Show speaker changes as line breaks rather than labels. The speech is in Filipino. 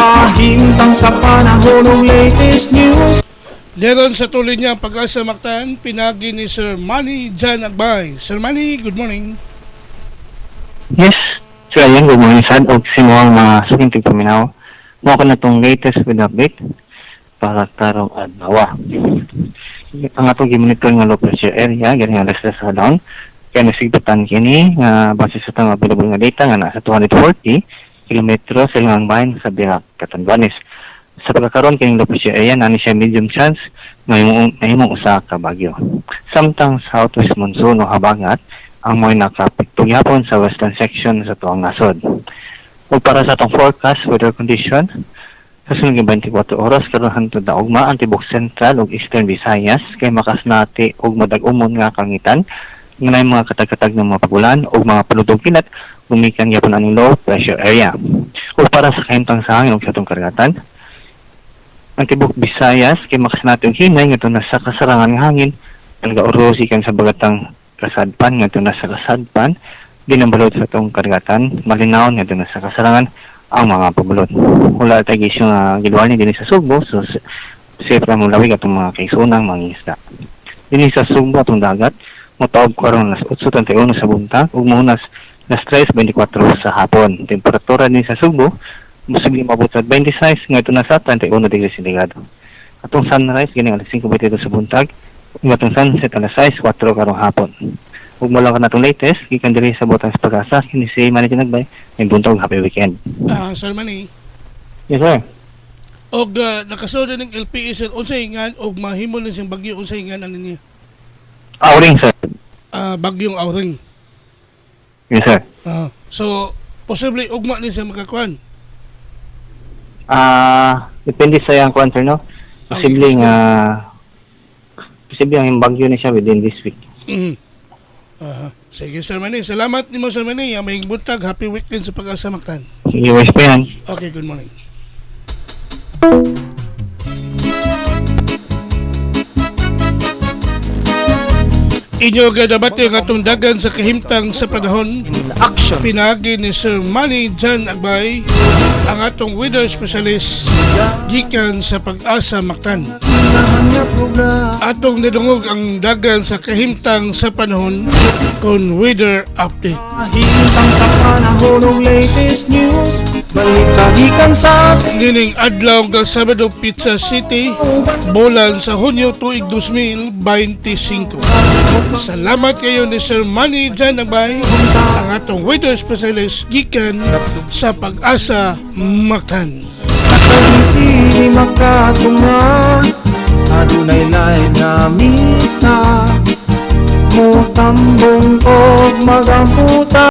Kahintang sa panahon ng latest news.
Leron sa tuloy niya Pag-asa Mactan, pinagi ni Sir Manny Jan Agbay. Sir Manny, good morning.
Yes, so ayan, good morning sad o sinuang mga suking tigpaminaw. Mo ko na itong latest with update para tarong adlaw. Ang atong gimonitor nga low pressure area, gani nga less sa down. Kaya nasigbutan kini nga base sa tang available nga data nga nasa 240 kilometro sa ilang bahin sa Biak, Catanduanes. Sa pagkakaroon kining low pressure area, nani siya medium chance na himong usa ka bagyo. Samtang southwest monsoon o habagat ang mo'y nakapikto yapon sa western section sa tuwang nasod. O para sa itong forecast weather condition, sa sunod 24 oras karon hangtod na ugma ang tibok central ug eastern Visayas kay makas nati og madag-umon nga kangitan nga mga katag-katag ng mga pagulan ug mga paludong kinat gumikan gyapon aning low pressure area. O para sa kahimtang sa hangin ug sa itong karagatan, ang tibok Visayas kay makas nati og hinay ngadto na sa kasarangan nga hangin nagaorosi kan sa bagatang kasadpan ngadto na sa kasadpan ginambalod sa itong karagatan malinaw ngadto na sa kasarangan ang mga pabulot. Wala tayo gisyo nga gilwal ni din sa Sugbo, so safe na mong lawig atong mga kaisunang mga isda. Din sa Sugbo atong dagat, mataog ko aron nas 8:31 sa buntag ug munas nas 3:24 sa hapon. Temperatura din sa Sugbo posibleng mabot sa 26 ngadto na sa 31 degrees sentigado. Atong sunrise gini alas 5:22 sa buntag, ug atong sunset alas 6:04 karong hapon. Ug mo lang ka natong latest, gikan diri sa Botang Pag-asa, kini si Manny Jan Agbay, may buntag happy weekend.
Sir Manny.
Yes sir.
Og nakasoda ng LPS unsay nga og mahimo na siyang bagyo unsay nga ano niya?
Auring sir.
Bagyong Auring.
Yes sir.
So posible ugma ni siya makakuan.
Depende sa yang kuan sir no. Posible ang bagyo na siya within this week.
Sige Sir Manny, salamat nimo Sir Manny. May buntag, happy weekend sa Pag-asa Mactan.
Sige, wish pa yan.
Okay, good morning. Inyo gadabati ang atong dagan sa kahimtang sa panahon.
Action.
Pinagi ni Sir Manny Jan Agbay, ang atong weather specialist gikan sa Pag-asa Mactan. Atong nidungog ang dagan sa kahimtang sa panahon kon weather update.
Kahintang sa panahon ng latest news. Balik-balikan sa
Nining adlaw ng Sabado, Pizza City, bulan sa Hunyo tuig 2025. Salamat kayo ni Sir Manny Jan Agbay, ang atong weather specialist gikan sa Pag-asa Mactan.
Sili makatunga adunay lain nga misa mo tambong og magamputa.